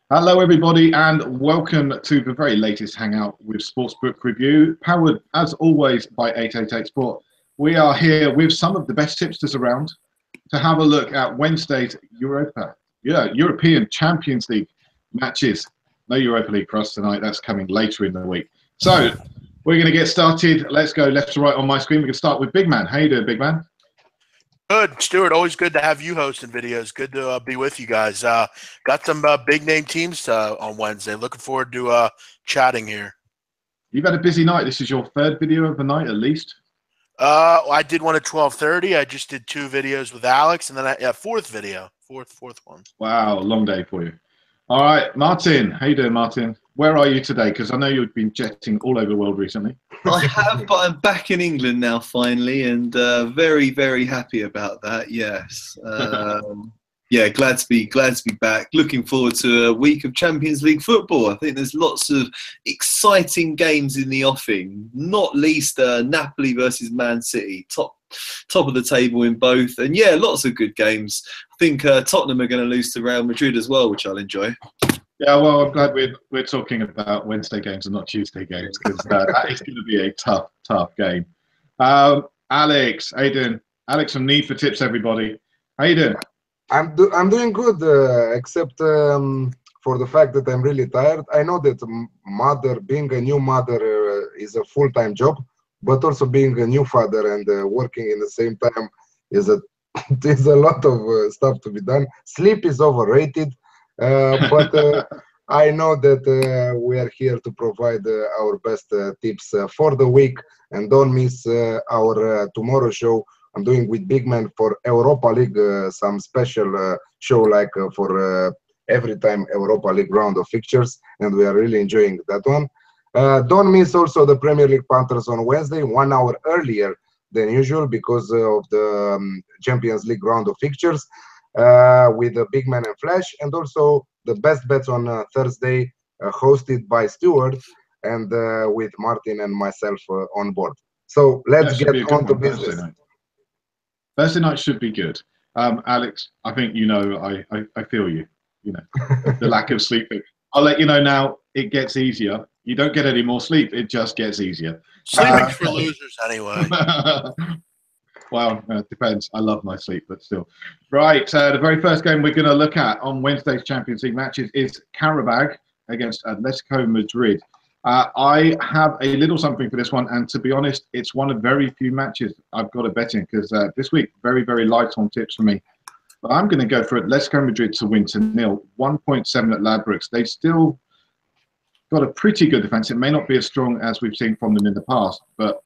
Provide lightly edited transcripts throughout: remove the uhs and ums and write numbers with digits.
Hello, everybody, and welcome to the very latest Hangout with Sportsbook Review, powered, as always, by 888 Sport. We are here with some of the best tipsters around to have a look at Wednesday's European Champions League matches. No Europa League for us tonight. That's coming later in the week. So we're going to get started. Let's go left to right on my screen. We can start with Big Man. How you doing, Big Man? Good, Stuart. Always good to have you hosting videos. Good to be with you guys. Got some big name teams on Wednesday. Looking forward to chatting here. You've had a busy night. This is your third video of the night, at least. I did one at 12:30. I just did 2 videos with Alex, and then fourth one. Wow, long day for you. All right, Martin. How you doing, Martin? Where are you today? Because I know you've been jetting all over the world recently. I have, but I'm back in England now finally, and very, very happy about that. Yes, yeah, glad to be back. Looking forward to a week of Champions League football. I think there's lots of exciting games in the offing. Not least Napoli versus Man City, top of the table in both, and yeah, lots of good games. I think Tottenham are going to lose to Real Madrid as well, which I'll enjoy. Yeah, well, I'm glad we're talking about Wednesday games and not Tuesday games, because that is going to be a tough game. Alex, how you doing? Alex from Need for Tips, everybody. How you doing? I'm doing good, except for the fact that I'm really tired. I know that being a new mother is a full-time job, but also being a new father and working in the same time is a lot of stuff to be done. Sleep is overrated. But I know that we are here to provide our best tips for the week, and don't miss our tomorrow show. I'm doing with Big Man for Europa League, some special show like for every time Europa League round of fixtures, and we are really enjoying that one. Don't miss also the Premier League Panthers on Wednesday, 1 hour earlier than usual because of the Champions League round of fixtures. With the Big Man and Flash, and also the best bets on Thursday, hosted by Stuart, and with Martin and myself on board. So let's get on to business. Thursday night should be good. Alex, I think I feel you. You know the lack of sleep. I'll let you know now. It gets easier. You don't get any more sleep. It just gets easier. Sleeping's for losers anyway. Well, it depends. I love my sleep, but still. Right, the very first game we're going to look at on Wednesday's Champions League matches is Qarabag against Atletico Madrid. I have a little something for this one, and to be honest, it's one of very few matches I've got to bet in, because this week, very, very light on tips for me. But I'm going to go for Atletico Madrid to win 2-0, 1.7 at Ladbrokes. They've still got a pretty good defence. It may not be as strong as we've seen from them in the past, but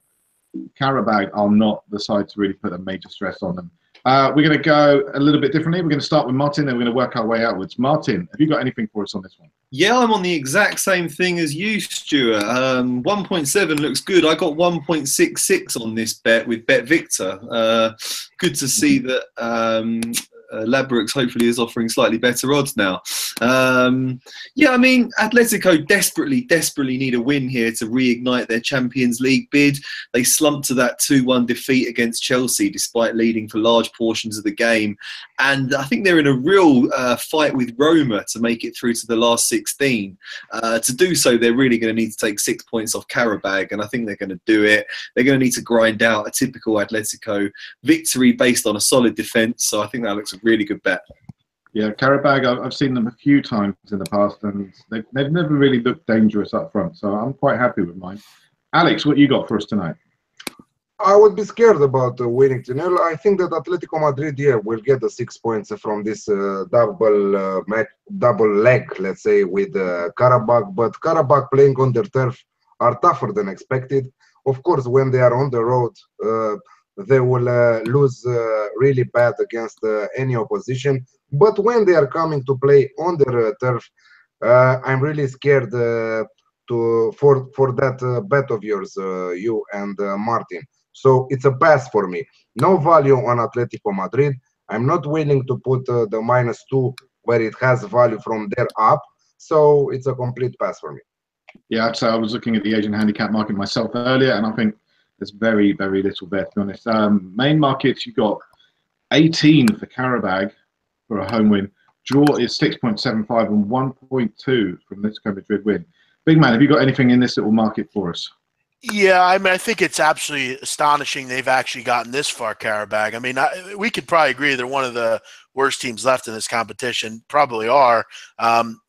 Qarabag are not the side to really put a major stress on them. We're going to go a little bit differently. We're going to start with Martin, and we're going to work our way outwards. Martin, have you got anything for us on this one? Yeah, I'm on the exact same thing as you, Stuart. 1.7 looks good. I got 1.66 on this bet with Bet Victor. Good to see that Ladbrokes hopefully is offering slightly better odds now. Yeah, I mean, Atletico desperately need a win here to reignite their Champions League bid. They slumped to that 2-1 defeat against Chelsea despite leading for large portions of the game. And I think they're in a real fight with Roma to make it through to the last 16. To do so, they're really going to need to take 6 points off Qarabag, and I think they're going to do it. They're going to need to grind out a typical Atletico victory based on a solid defence, so I think that looks a really good bet. Yeah, Qarabag, I've seen them a few times in the past, and they've never really looked dangerous up front, so I'm quite happy with mine. Alex, what you got for us tonight? I would be scared about winning 2-0. I think that Atletico Madrid will get the 6 points from this double leg, let's say, with Qarabag. But Qarabag playing on their turf are tougher than expected. Of course, when they are on the road, they will lose really bad against any opposition. But when they are coming to play on their turf, I'm really scared for that bet of yours, you and Martin. So it's a pass for me. No value on Atletico Madrid. I'm not willing to put the -2 where it has value from there up. So it's a complete pass for me. Yeah, so I was looking at the Asian handicap market myself earlier, and I think there's very, very little there, to be honest. Main markets, you've got 18 for Qarabag for a home win, Draw is 6.75 and 1.2 from Atletico Madrid win. Big man, have you got anything in this little market for us? Yeah, I mean, I think it's absolutely astonishing they've actually gotten this far, Qarabag. I mean, we could probably agree they're one of the worst teams left in this competition. Probably are.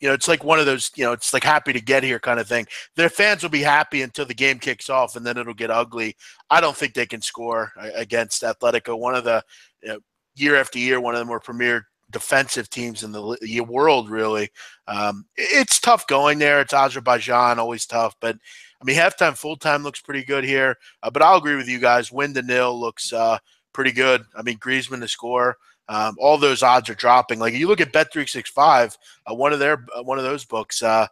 It's like one of those, it's like happy to get here kind of thing. Their fans will be happy until the game kicks off, and then it'll get ugly. I don't think they can score against Atletico, one of the, year after year, one of the more premier defensive teams in the world, really. It's tough going there. It's Azerbaijan, always tough, but I mean, halftime, full-time looks pretty good here. But I'll agree with you guys. 1-0 looks pretty good. I mean, Griezmann to score. All those odds are dropping. Like, you look at Bet365, one of those books, 1-0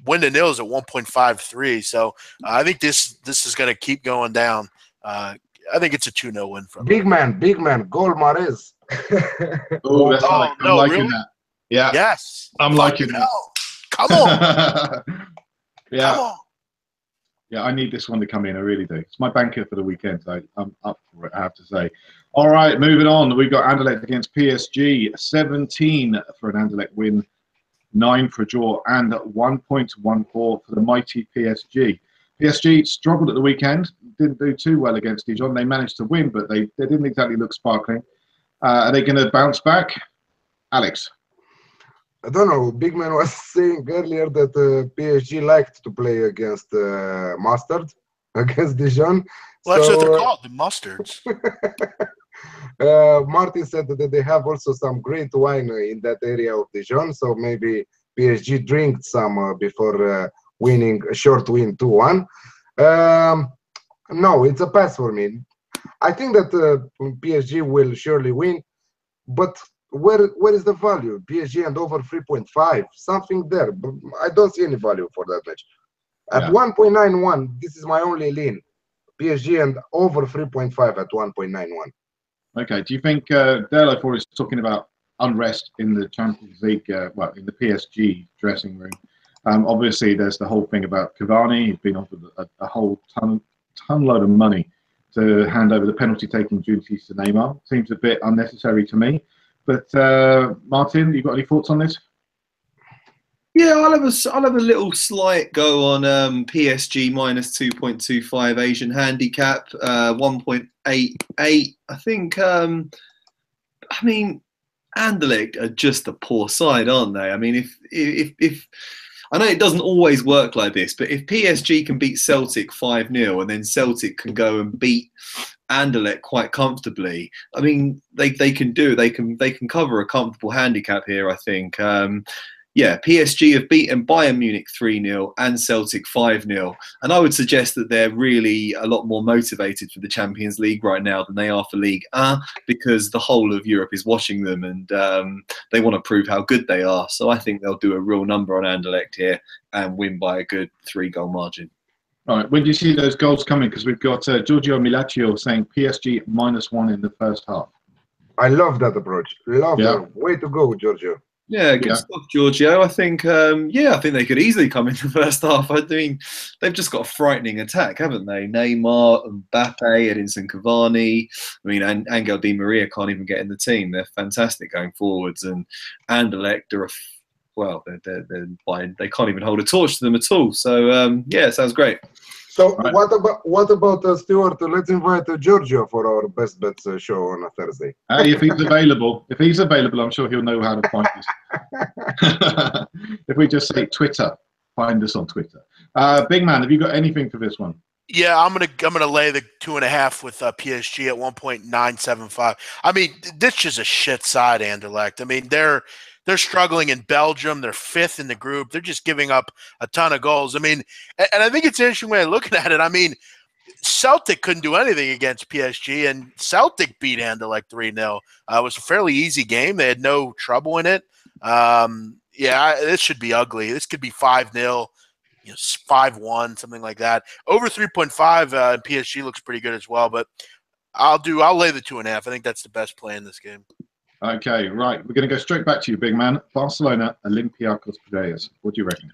is at 1.53. So I think this is going to keep going down. I think it's a 2-0 win from Big man, goal Mahrez. Oh, that's I'm liking really? that. Yeah. Yes. I'm liking that. Come on. Yeah. Come on. Yeah, I need this one to come in. I really do. It's my banker for the weekend. So I'm up for it, I have to say. All right, moving on. We've got Anderlecht against PSG. 17 for an Anderlecht win, 9 for a draw, and 1.14 for the mighty PSG. PSG struggled at the weekend. Didn't do too well against Dijon. They managed to win, but they didn't exactly look sparkling. Are they going to bounce back? Alex? I don't know. Big man was saying earlier that PSG liked to play against Mustard, against Dijon. Well, that's what they're called, the Mustards. Martin said that they have also some great wine in that area of Dijon, so maybe PSG drank some before winning a short win 2-1. No, it's a pass for me. I think that PSG will surely win, but where is the value? PSG and over 3.5, something there. But I don't see any value for that match. At 1.91, this is my only lean. PSG and over 3.5 at 1.91. Okay. Do you think Derlo is talking about unrest in the Champions League? In the PSG dressing room. Obviously, there's the whole thing about Cavani. He's been offered a whole ton load of money to hand over the penalty-taking duties to Neymar. Seems a bit unnecessary to me. But Martin, you got any thoughts on this? Yeah, I'll have a little slight go on PSG minus 2.25 Asian handicap, 1.88. I think. I mean, Anderlecht are just a poor side, aren't they? I mean, if I know it doesn't always work like this, but if PSG can beat Celtic 5-0 and then Celtic can go and beat Anderlecht quite comfortably, I mean, they can do it. They can cover a comfortable handicap here, I think. PSG have beaten Bayern Munich 3-0 and Celtic 5-0. And I would suggest that they're really a lot more motivated for the Champions League right now than they are for League 1, because the whole of Europe is watching them and they want to prove how good they are. So I think they'll do a real number on Anderlecht here and win by a good 3-goal margin. All right. When do you see those goals coming? Because we've got Giorgio Milaccio saying PSG -1 in the first half. I love that approach. Love that. Way to go, Giorgio. Yeah, good stuff, Giorgio. I think, I think they could easily come in the first half. I mean, they've just got a frightening attack, haven't they? Neymar, Mbappe, Edinson Cavani. I mean, Angel Di Maria can't even get in the team. They're fantastic going forwards, and Anderlecht are they can't even hold a torch to them at all. So it sounds great. So what about Stuart? Let's invite Giorgio for our best bets show on a Thursday. Hey, if he's available, I'm sure he'll know how to find us. If we just say Twitter, find us on Twitter. Big man, have you got anything for this one? Yeah, I'm gonna lay the 2.5 with PSG at 1.975. I mean, this is a shit side, Anderlecht. I mean, they're struggling in Belgium. They're 5th in the group. They're just giving up a ton of goals. I mean, and I think it's an interesting way of looking at it. I mean, Celtic couldn't do anything against PSG, and Celtic beat Anderlecht 3-0. It was a fairly easy game. They had no trouble in it. This should be ugly. This could be 5-0, 5-1, something like that. Over 3.5, PSG looks pretty good as well, but I'll lay the 2.5. I think that's the best play in this game. Okay, right. We're going to go straight back to you, big man. Barcelona, Olympiacos, Piraeus. What do you reckon?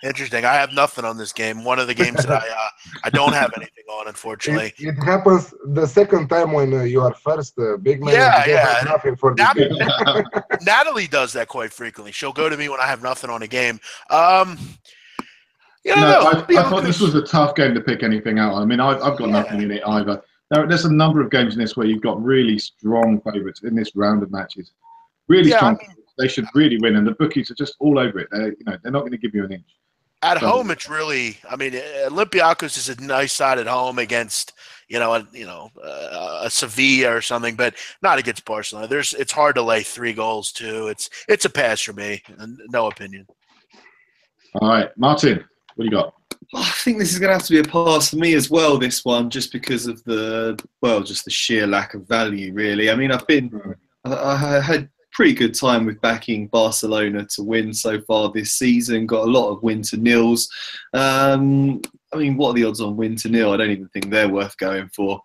Interesting. I have nothing on this game. One of the games that I don't have anything on, unfortunately. It happens the second time when you are first, big man. Yeah, you yeah. have nothing for this game. Natalie does that quite frequently. She'll go to me when I have nothing on a game. I thought this was a tough game to pick anything out. I mean, I've got nothing in it either. There's a number of games in this where you've got really strong favourites in this round of matches. Really strong. They should really win, and the bookies are just all over it. They're not going to give you an inch. At home, it's really. I mean, Olympiacos is a nice side at home against a Sevilla or something, but not against Barcelona. It's hard to lay 3 goals too. It's a pass for me. No opinion. All right, Martin, what do you got? I think this is going to have to be a pass for me as well, this one, just because of just the sheer lack of value, really. I mean, I had pretty good time with backing Barcelona to win so far this season. Got a lot of win to nils. I mean, what are the odds on win to nil? I don't even think they're worth going for.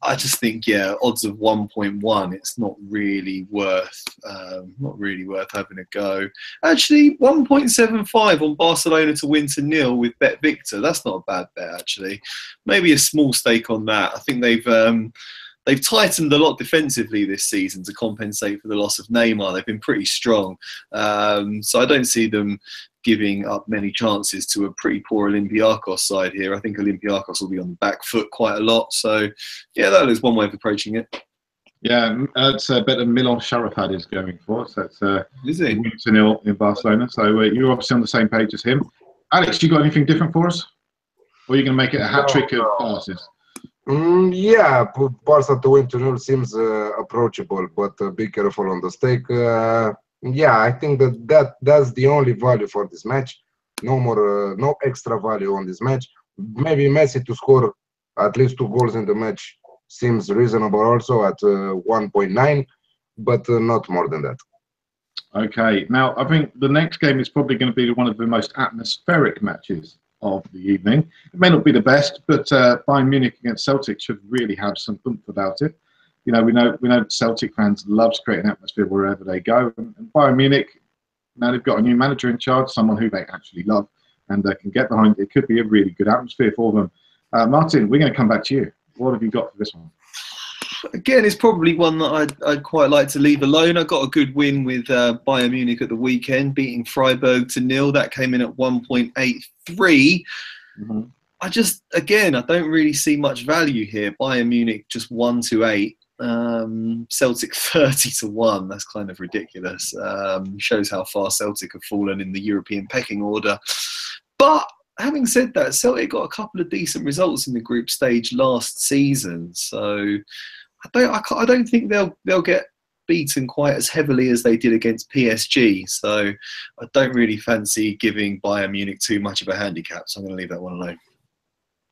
I just think, odds of 1.1. It's not really worth having a go. Actually, 1.75 on Barcelona to win to nil with Bet Victor. That's not a bad bet, actually. Maybe a small stake on that. I think they've tightened a lot defensively this season to compensate for the loss of Neymar. They've been pretty strong. So I don't see them giving up many chances to a pretty poor Olympiacos side here. I think Olympiacos will be on the back foot quite a lot. So, that is one way of approaching it. Yeah, it's a bet that Milan Sharafad is going for. So it's is he? 1-0 in Barcelona. So you're obviously on the same page as him. Alex, you got anything different for us? Or are you going to make it a hat-trick of passes? Barca to win 2-0 seems approachable, but be careful on the stake. I think that's the only value for this match. No more, no extra value on this match. Maybe Messi to score at least 2 goals in the match seems reasonable also at 1.9, but not more than that. Okay, now I think the next game is probably going to be one of the most atmospheric matches of the evening. It may not be the best, but Bayern Munich against Celtic should really have some oomph about it. We know Celtic fans loves creating atmosphere wherever they go, and Bayern Munich, now they've got a new manager in charge, someone who they actually love and can get behind. It could be a really good atmosphere for them. Martin, we're going to come back to you. What have you got for this one? Again, it's probably one that I'd quite like to leave alone. I got a good win with Bayern Munich at the weekend, beating Freiburg to 0. That came in at 1.83. Mm-hmm. I don't really see much value here. Bayern Munich just 1-8. Celtic 30-1. That's kind of ridiculous. Shows how far Celtic have fallen in the European pecking order. But having said that, Celtic got a couple of decent results in the group stage last season, so I don't think they'll get beaten quite as heavily as they did against PSG. So I don't really fancy giving Bayern Munich too much of a handicap. So I'm going to leave that one alone.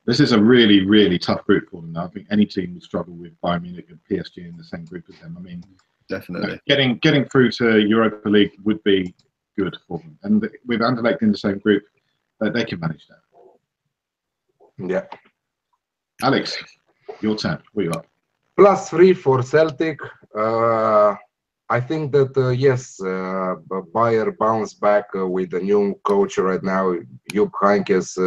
This is a really, really tough group for them now. I think any team will struggle with Bayern Munich and PSG in the same group as them. I mean, definitely getting through to Europa League would be good for them, and with Anderlecht in the same group, they can manage that. Yeah. Alex, your turn. What you got? +3 for Celtic. I think that Bayern bounced back with a new coach right now. Jupp Heynckes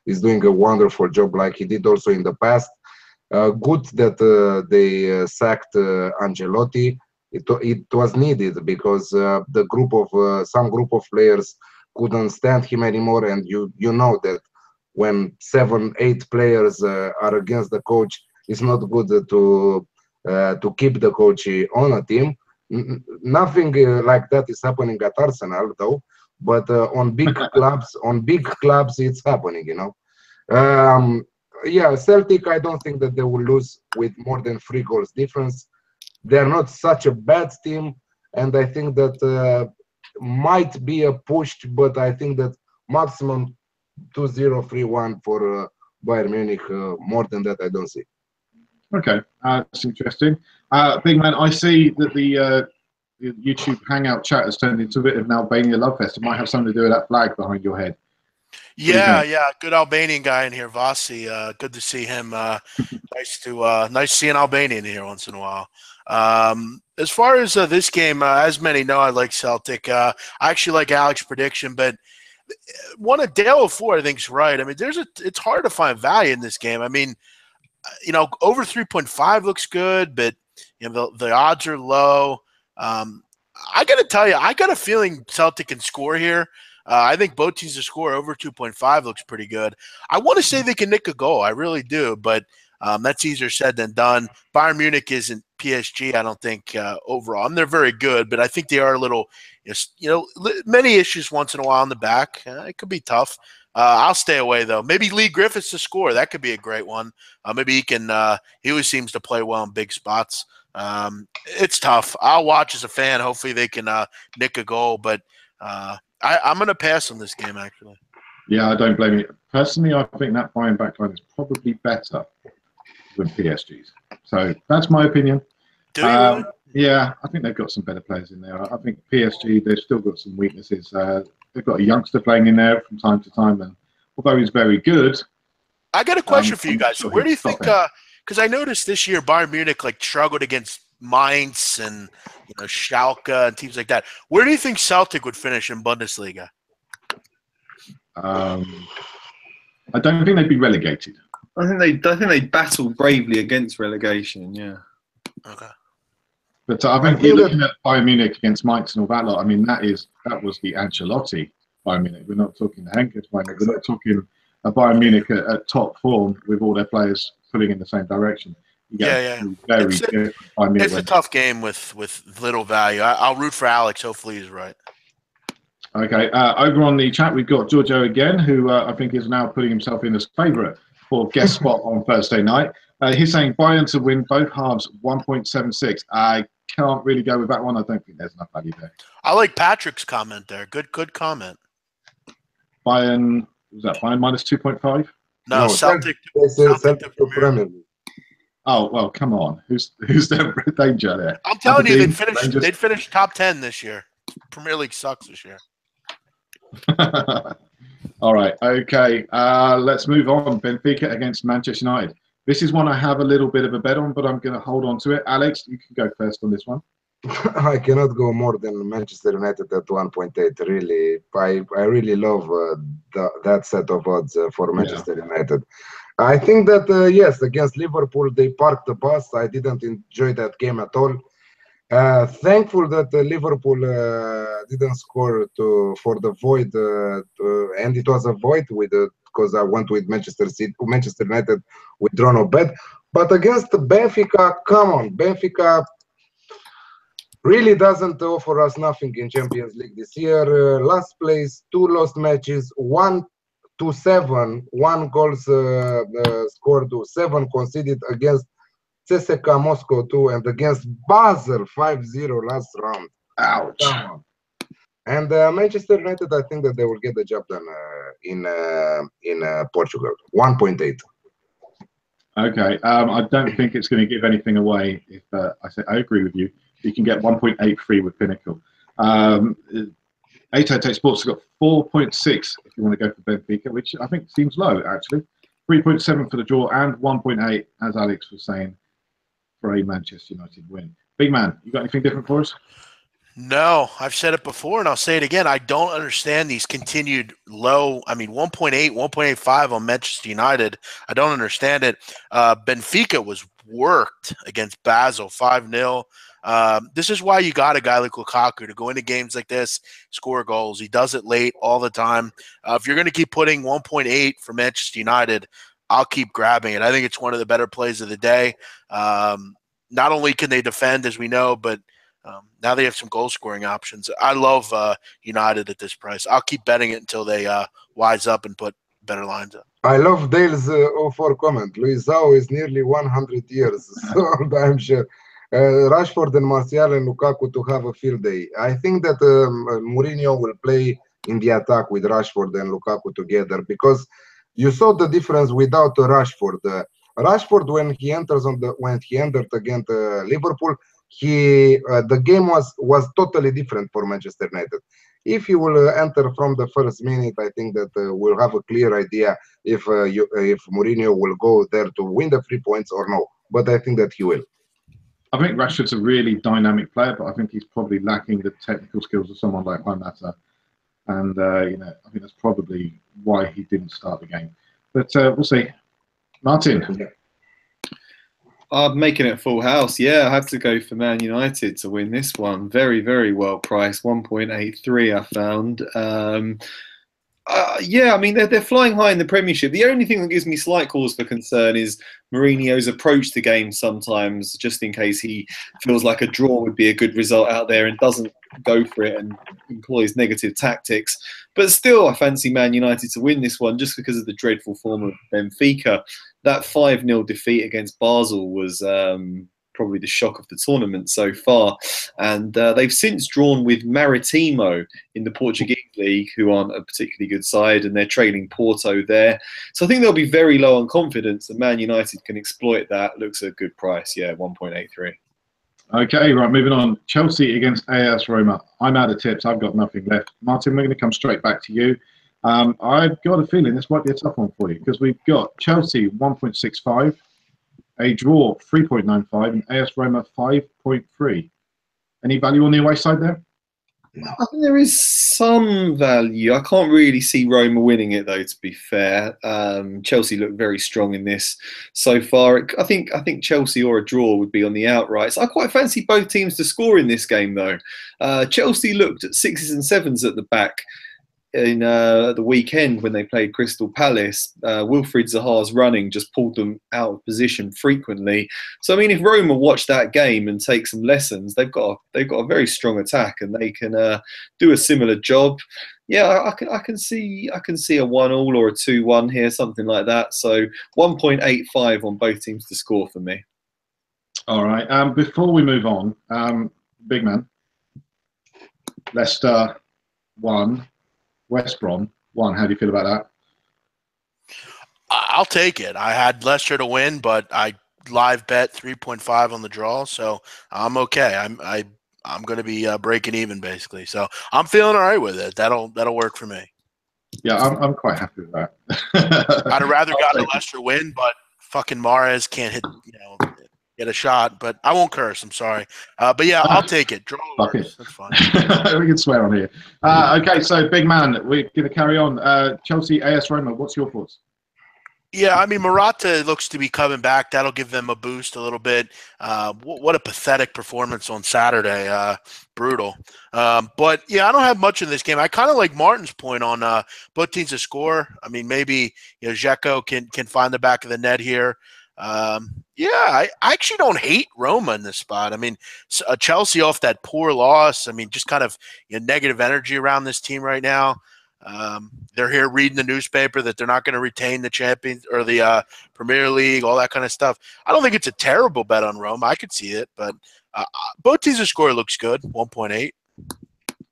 is doing a wonderful job, like he did also in the past. Good that they sacked Ancelotti. It was needed because some group of players couldn't stand him anymore, and you know that when 7-8 players are against the coach, it's not good to keep the coach on a team. Nothing like that is happening at Arsenal, though. But on big clubs, it's happening. Celtic. I don't think that they will lose with more than 3 goals difference. They are not such a bad team, and I think that might be a push, but I think that maximum 2-0, 3-1 for Bayern Munich. More than that, I don't see. Okay, that's interesting. Big man, I see that the YouTube Hangout chat has turned into a bit of an Albania love fest. It might have something to do with that flag behind your head. Yeah, good Albanian guy in here, Vasi. Good to see him. Nice to see an Albanian here once in a while. As far as this game, as many know, I like Celtic. I actually like Alex's prediction, but one of Dale 4, I think, is right. I mean, it's hard to find value in this game. I mean, over 3.5 looks good, but the odds are low. I got to tell you, I got a feeling Celtic can score here. I think both teams to score over 2.5 looks pretty good. I want to say they can nick a goal. I really do, but that's easier said than done. Bayern Munich isn't PSG, I don't think, overall. They're very good, but I think they are a little, many issues once in a while in the back. It could be tough. I'll stay away, though. Maybe Lee Griffiths to score. That could be a great one. Maybe he can he always seems to play well in big spots. It's tough. I'll watch as a fan. Hopefully they can nick a goal, but I'm going to pass on this game, actually. Yeah, I don't blame you. Personally, I think that Bayern backline is probably better than PSG's. So that's my opinion. Do you really? Yeah, I think they've got some better players in there. I think PSG, they've still got some weaknesses. They've got a youngster playing in there from time to time, and although he's very good. I got a question for you guys. So where do you think? Because I noticed this year Bayern Munich struggled against Mainz and Schalke and teams like that. Where do you think Celtic would finish in Bundesliga? I don't think they'd be relegated. I think they battle bravely against relegation. Yeah. Okay. But I think you're looking at Bayern Munich against Mainz and all that lot. I mean, that was the Ancelotti Bayern Munich. We're not talking the Henkes Bayern Munich. We're not talking a Bayern Munich at top form with all their players pulling in the same direction. Yeah. It's a tough game with little value. I'll root for Alex. Hopefully he's right. Okay. Over on the chat, we've got Giorgio again, who I think is now putting himself in as favourite for guest spot on Thursday night. He's saying Bayern to win both halves 1.76. I can't really go with that one. I don't think there's enough value there. I like Patrick's comment there. Good comment. Bayern, was that Bayern minus 2.5? No, Celtic. Celtic to Premier League. Oh, well, come on. Who's the danger there? I'm telling you, they'd finish top 10 this year. Premier League sucks this year. All right. Okay. Let's move on. Benfica against Manchester United. This is one I have a little bit of a bet on, but I'm going to hold on to it. Alex, you can go first on this one. I cannot go more than Manchester United at 1.8. Really, I really love that set of odds for Manchester United. I think that yes, against Liverpool they parked the bus. I didn't enjoy that game at all. Thankful that Liverpool didn't score for the void, and it was a void because I went with Manchester United with draw no bet. But against Benfica, come on, Benfica really doesn't offer us nothing in Champions League this year. Last place, 2 lost matches, 1-7, 1 goals scored, 7 conceded against CSKA Moscow 2 and against Basel 5-0 last round. Ouch. And Manchester United, I think that they will get the job done in Portugal. 1.8. Okay. I don't think it's going to give anything away. If I agree with you. You can get 1.83 with Pinnacle. 888 Sports has got 4.6 if you want to go for Benfica, which I think seems low actually. 3.7 for the draw and 1.8, as Alex was saying, for a Manchester United win. Big man, you got anything different for us? No, I've said it before and I'll say it again. I don't understand these continued low. I mean, 1.8, 1.85 on Manchester United. I don't understand it. Benfica was worked against Basel 5-0. This is why you got a guy like Lukaku to go into games like this, score goals. He does it late all the time. If you're going to keep putting 1.8 for Manchester United, I'll keep grabbing it. I think it's one of the better plays of the day. Not only can they defend, as we know, but now they have some goal-scoring options. I love United at this price. I'll keep betting it until they wise up and put better lines up. I love Dale's 04 comment. Luisao is nearly 100 years old, I'm sure. Rashford and Martial and Lukaku to have a field day. I think that Mourinho will play in the attack with Rashford and Lukaku together because you saw the difference without Rashford. Rashford, when he entered against Liverpool, the game was totally different for Manchester United. If he will enter from the first minute, I think that we'll have a clear idea if Mourinho will go there to win the 3 points or no. But I think that he will. I think Rashford's a really dynamic player, but I think he's probably lacking the technical skills of someone like Juan Mata. And I think that's probably why he didn't start the game. But we'll see. Martin. I'm making it full house. Yeah, I have to go for Man United to win this one. Very, very well priced. 1.83 I found. Yeah, I mean, they're flying high in the Premiership. The only thing that gives me slight cause for concern is Mourinho's approach to games sometimes, just in case he feels like a draw would be a good result out there and doesn't go for it and employs negative tactics. But still, I fancy Man United to win this one just because of the dreadful form of Benfica. That 5-0 defeat against Basel was probably the shock of the tournament so far. And they've since drawn with Maritimo in the Portuguese league, who aren't a particularly good side, and they're trailing Porto there. So I think they'll be very low on confidence, and Man United can exploit that. Looks a good price, yeah, 1.83. Okay, right, moving on. Chelsea against AS Roma. I'm out of tips. I've got nothing left. Martin, we're going to come straight back to you. I've got a feeling this might be a tough one for you because we've got Chelsea 1.65, a draw 3.95, and AS Roma 5.3. Any value on the away side there? I think there is some value. I can't really see Roma winning it, though, to be fair. Chelsea look very strong in this so far. I think Chelsea or a draw would be on the outrights. I quite fancy both teams to score in this game, though. Chelsea looked at 6s and 7s at the back in the weekend when they played Crystal Palace. Wilfried Zaha's running just pulled them out of position frequently. So I mean, if Roma watch that game and take some lessons, they've got a very strong attack and they can do a similar job. Yeah, I can see a 1-1 or a 2-1 here, something like that. So 1.85 on both teams to score for me. All right. Before we move on, big man, Leicester 1. West Brom 1. How do you feel about that? I'll take it. I had Leicester to win, but I live bet 3.5 on the draw, so I'm okay. I'm going to be breaking even basically. So I'm feeling all right with it. That'll work for me. Yeah, I'm quite happy with that. I'd have rather gotten a Leicester win, but fucking Mahrez can't hit, get a shot. But I won't curse. I'm sorry. But yeah, I'll take it. Draw works. That's fine. We can swear on here. Okay, so big man, we're going to carry on. Chelsea, AS Roma. What's your thoughts? Yeah, I mean, Morata looks to be coming back. That'll give them a boost a little bit. What a pathetic performance on Saturday. Brutal. But, yeah, I don't have much in this game. I kind of like Martin's point on both teams to score. I mean, maybe Dzeko can find the back of the net here. Yeah, I actually don't hate Roma in this spot. I mean, Chelsea off that poor loss. I mean, just kind of negative energy around this team right now. They're here reading the newspaper that they're not going to retain the Champions or the Premier League, all that kind of stuff. I don't think it's a terrible bet on Roma. I could see it, but both teams' score looks good, 1.8.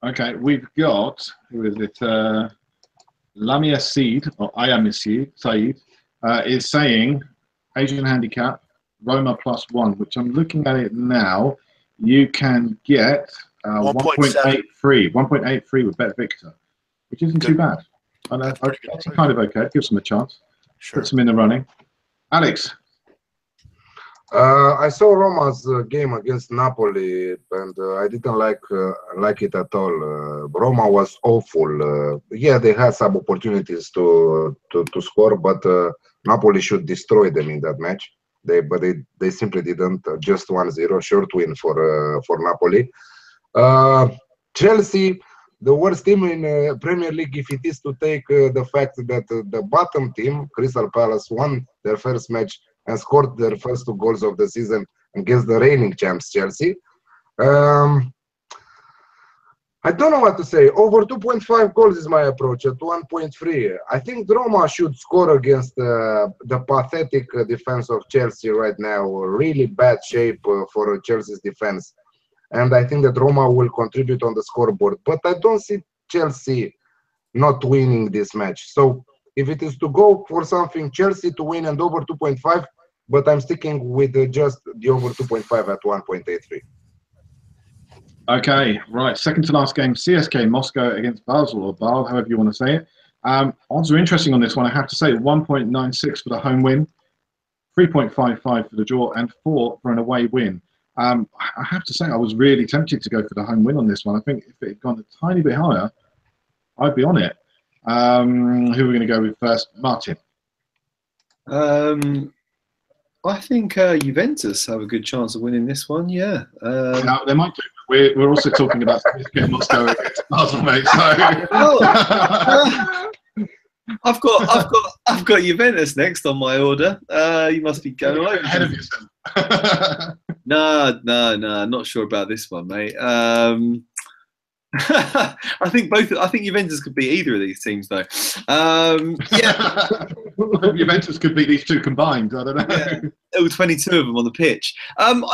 Okay, we've got, who is it? Lamia Seed, or Ayam Saeed, is saying Asian handicap, Roma +1, which I'm looking at it now. You can get 1.83 with Bet Victor, which isn't too bad. And that's kind of okay. It gives them a chance. Sure. Puts them in the running. Alex. I saw Roma's game against Napoli, and I didn't like it at all. Roma was awful. Yeah, they had some opportunities to score, but Napoli should destroy them in that match. But they simply didn't. Just 1-0, short win for Napoli. Chelsea, the worst team in Premier League, if it is to take the fact that the bottom team, Crystal Palace, won their first match and scored their first 2 goals of the season against the reigning champs, Chelsea. I don't know what to say. Over 2.5 goals is my approach at 1.3. I think Roma should score against the pathetic defense of Chelsea right now. Really bad shape for Chelsea's defense. And I think that Roma will contribute on the scoreboard. But I don't see Chelsea not winning this match. So if it is to go for something, Chelsea to win and over 2.5, but I'm sticking with just the over 2.5 at 1.83. Okay, right. Second to last game, CSKA Moscow against Basel, or Basel, however you want to say it. Odds are interesting on this one, I have to say. 1.96 for the home win, 3.55 for the draw, and 4 for an away win. I have to say I was really tempted to go for the home win on this one. I think if it had gone a tiny bit higher, I'd be on it. Who are we going to go with first? Martin. I think Juventus have a good chance of winning this one. Yeah, No, they might do. We're also talking about CSKA Moscow against Basel, mate. So. I've got Juventus next on my order. You must be going over ahead of yourself. No, not sure about this one, mate. I think Juventus could beat either of these teams, though. Yeah, Juventus could beat these two combined. I don't know. Yeah. All 22 of them on the pitch. I'm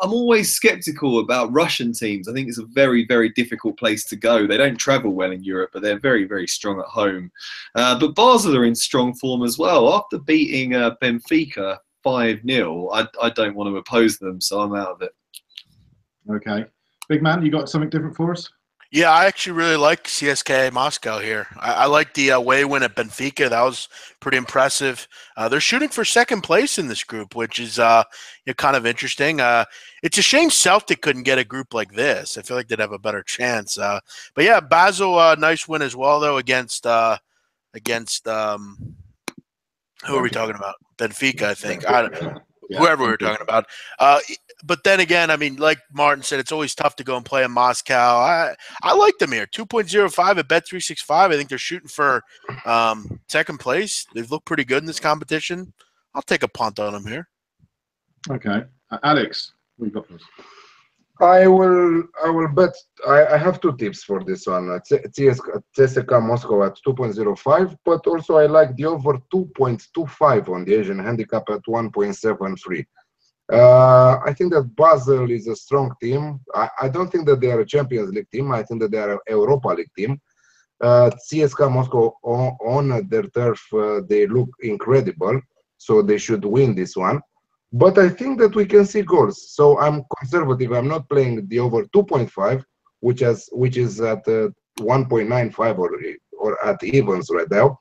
always sceptical about Russian teams. I think it's a very, very difficult place to go. They don't travel well in Europe, but they're very, very strong at home. But Basel are in strong form as well. After beating Benfica 5-0, I don't want to oppose them, so I'm out of it. Okay. Big man, you got something different for us? Yeah, I actually really like CSKA Moscow here. I like the away win at Benfica. That was pretty impressive. They're shooting for second place in this group, which is kind of interesting. It's a shame Celtic couldn't get a group like this. I feel like they'd have a better chance. But yeah, Basel, nice win as well, though, against who are we talking about? Benfica, I think. Whoever we were talking about. But then again, I mean, like Martin said, it's always tough to go and play in Moscow. I like them here. 2.05 at Bet365. I think they're shooting for second place. They've looked pretty good in this competition. I'll take a punt on them here. Okay. Alex, what you got for us? I will bet. I have two tips for this one. CSKA Moscow at 2.05, but also I like the over 2.25 on the Asian handicap at 1.73. I think that Basel is a strong team. I don't think that they are a Champions League team. I think that they are an Europa League team. CSKA Moscow on their turf, they look incredible, so they should win this one. But I think that we can see goals. So I'm conservative. I'm not playing the over 2.5, which is at 1.95 or at evens right now.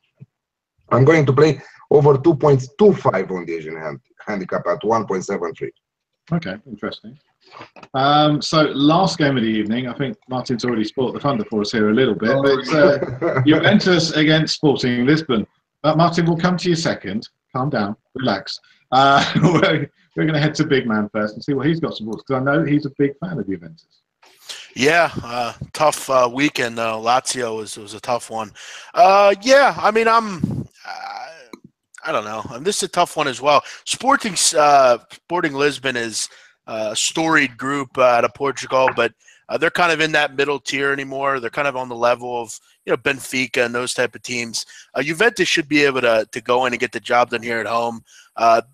I'm going to play over 2.25 on the Asian handicap at 1.73. Okay, interesting. So last game of the evening, I think Martin's already spoiled the thunder for us here a little bit. But Juventus against Sporting Lisbon. Martin, we'll come to you second. Calm down, relax. We're going to head to Big Man first and see what he's got to because I know he's a big fan of Juventus. Yeah, tough weekend. Lazio was a tough one. Yeah, I mean, I don't know. This is a tough one as well. Sporting Lisbon is a storied group out of Portugal, but they're kind of in that middle tier anymore. They're kind of on the level of Benfica and those type of teams. Juventus should be able to go in and get the job done here at home.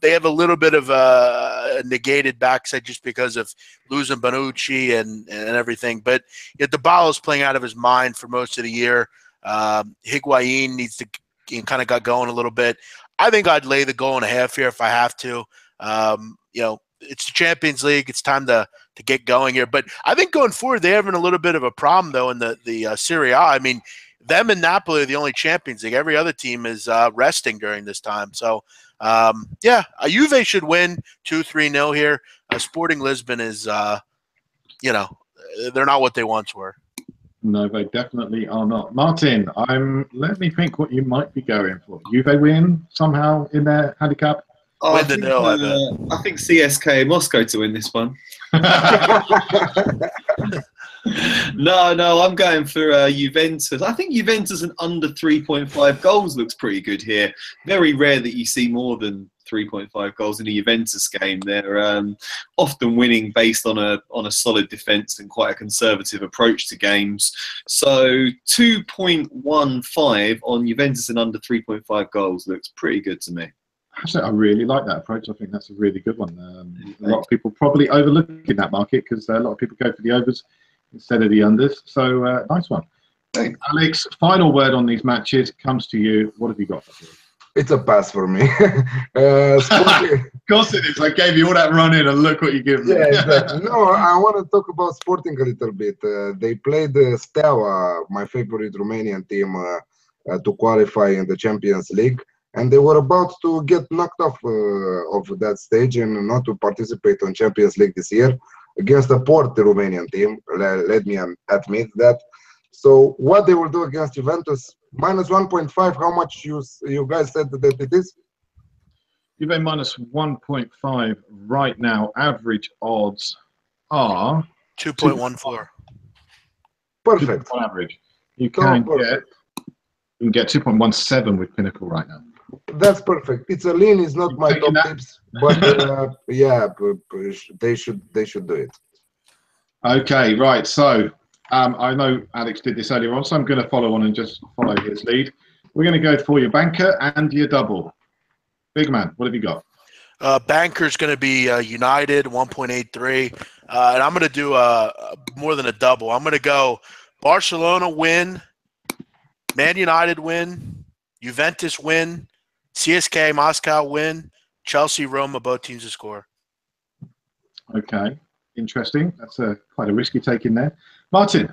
They have a little bit of a negated backside just because of losing Bonucci and everything. But Dybala is playing out of his mind for most of the year. Higuain needs to kind of got going a little bit. I think I'd lay the goal and a half here if I have to. It's the Champions League. It's time to get going here. But I think going forward, they're having a little bit of a problem, though, in the Serie A. I mean, them and Napoli are the only Champions League. Every other team is resting during this time. So, yeah, Juve should win 2-3-0 here. Sporting Lisbon is, they're not what they once were. No, they definitely are not. Martin, let me think what you might be going for. Juve win somehow in their handicap? I think CSKA Moscow to win this one. No, I'm going for Juventus. I think Juventus and under 3.5 goals looks pretty good here. Very rare that you see more than 3.5 goals in a Juventus game. They're often winning based on a solid defence and quite a conservative approach to games. So 2.15 on Juventus and under 3.5 goals looks pretty good to me. Actually, I really like that approach. I think that's a really good one. A lot of people probably overlook in that market because a lot of people go for the overs instead of the unders. So nice one. Thanks. Alex, final word on these matches comes to you. What have you got? It's a pass for me. Of course it is. I gave you all that run in and look what you give me. Yeah, exactly. No, I want to talk about Sporting a little bit. They played Steaua, my favorite Romanian team, to qualify in the Champions League. And they were about to get knocked off of that stage and not to participate on Champions League this year against a poor Romanian team. Let me admit that. So what they will do against Juventus? Minus 1.5. How much you guys said that it is? Juve minus 1.5 right now. Average odds are 2.14. Perfect. On average, you can get 2.17 with Pinnacle right now. That's perfect. It's a lean. It's not my top tips, but yeah, they should do it. Okay, right. So I know Alex did this earlier on, so I'm going to follow on and just follow his lead. We're going to go for your banker and your double. Big man, what have you got? Banker's going to be United 1.83, and I'm going to do more than a double. I'm going to go Barcelona win, Man United win, Juventus win, CSKA Moscow win, Chelsea Roma, both teams to score. Okay, interesting. That's quite a risky take in there. Martin.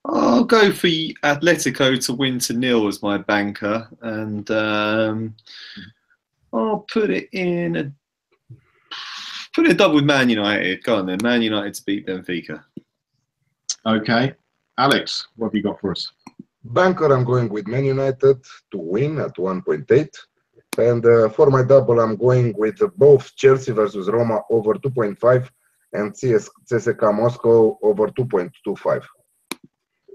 I'll go for Atletico to win to 0 as my banker, and I'll put it a double with Man United. Go on then, Man United to beat Benfica. Okay, Alex, what have you got for us? Banker, I'm going with Man United to win at 1.8, and for my double, I'm going with both Chelsea versus Roma over 2.5 and CSKA Moscow over 2.25.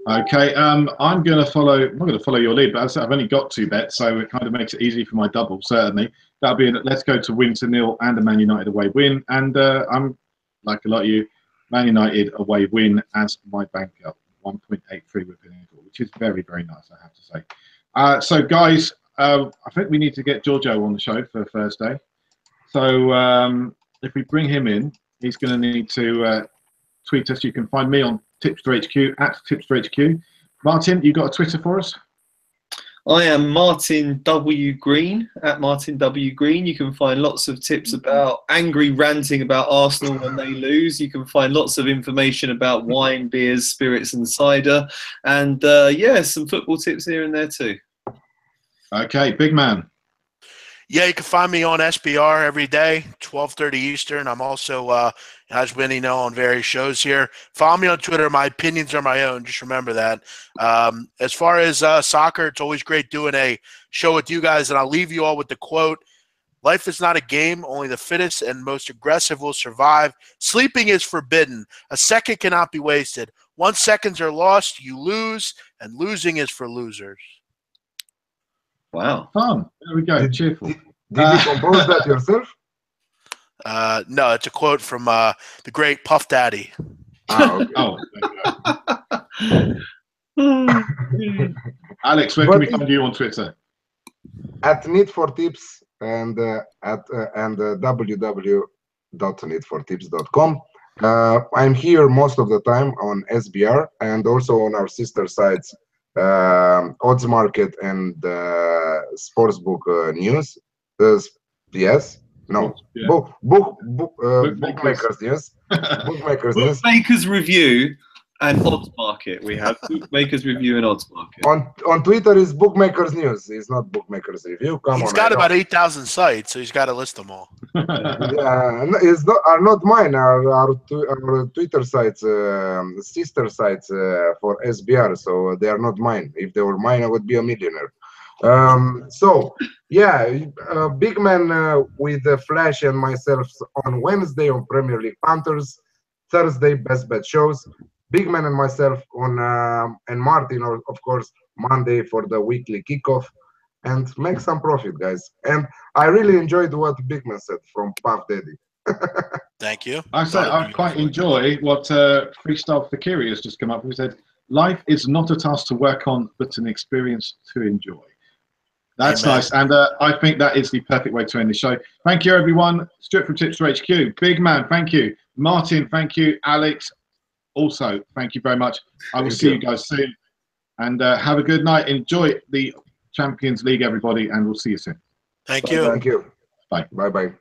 Okay, I'm going to follow your lead, but as I said, I've only got 2 bets, so it kind of makes it easy for my double, certainly. That'll be let's go to win to 0 and a Man United away win. And I'm, like a lot of you, Man United away win as my banker, 1.83 with Pinnacle, which is very, very nice, I have to say. So, guys, I think we need to get Giorgio on the show for Thursday. So if we bring him in, he's going to need to tweet us. You can find me on Tipster HQ at Tipster HQ. Martin, you got a Twitter for us? I am Martin W. Green at Martin W. Green. You can find lots of tips about angry ranting about Arsenal when they lose. You can find lots of information about wine, beers, spirits, and cider, and yeah, some football tips here and there too. Okay, big man. Yeah, you can find me on SBR every day, 12:30 Eastern. I'm also, as many know, on various shows here. Follow me on Twitter. My opinions are my own. Just remember that. As far as soccer, it's always great doing a show with you guys, and I'll leave you all with the quote, "Life is not a game. Only the fittest and most aggressive will survive. Sleeping is forbidden. A second cannot be wasted. 1 seconds are lost, you lose, and losing is for losers." Wow. Fun. There we go. Cheerful. Did you compose that yourself? No, it's a quote from the great Puff Daddy. Okay. Oh, there you go. Alex, where can we find you on Twitter? At Need for Tips and www.needfortips.com. I'm here most of the time on SBR and also on our sister sites, Odds Market and Sportsbook News. Bookmakers News. Bookmakers News. Bookmakers Review and Odds Market. We have Bookmakers Review and Odds Market. On Twitter is Bookmakers News. It's not Bookmakers Review. He's got about 8,000 sites, so he's got to list them all. Yeah, are not mine. Our Twitter sites, sister sites for SBR. So they are not mine. If they were mine, I would be a millionaire. So yeah, big man with Flash and myself on Wednesday on Premier League Panthers, Thursday best bet shows, big man and myself on and Martin of course Monday for the weekly kickoff, and make some profit, guys. And I really enjoyed what big man said from Puff Daddy. Thank you. I quite enjoy what Freestyle Fakiri has just come up with. He said, "Life is not a task to work on, but an experience to enjoy." That's Amen. nice, and I think that is the perfect way to end the show. Thank you, everyone. Stuart from Tipster HQ. Big man, thank you. Martin, thank you. Alex, also, thank you very much. I will see you guys soon, and have a good night. Enjoy the Champions League, everybody, and we'll see you soon. Thank you. Thank you. Bye. Bye-bye.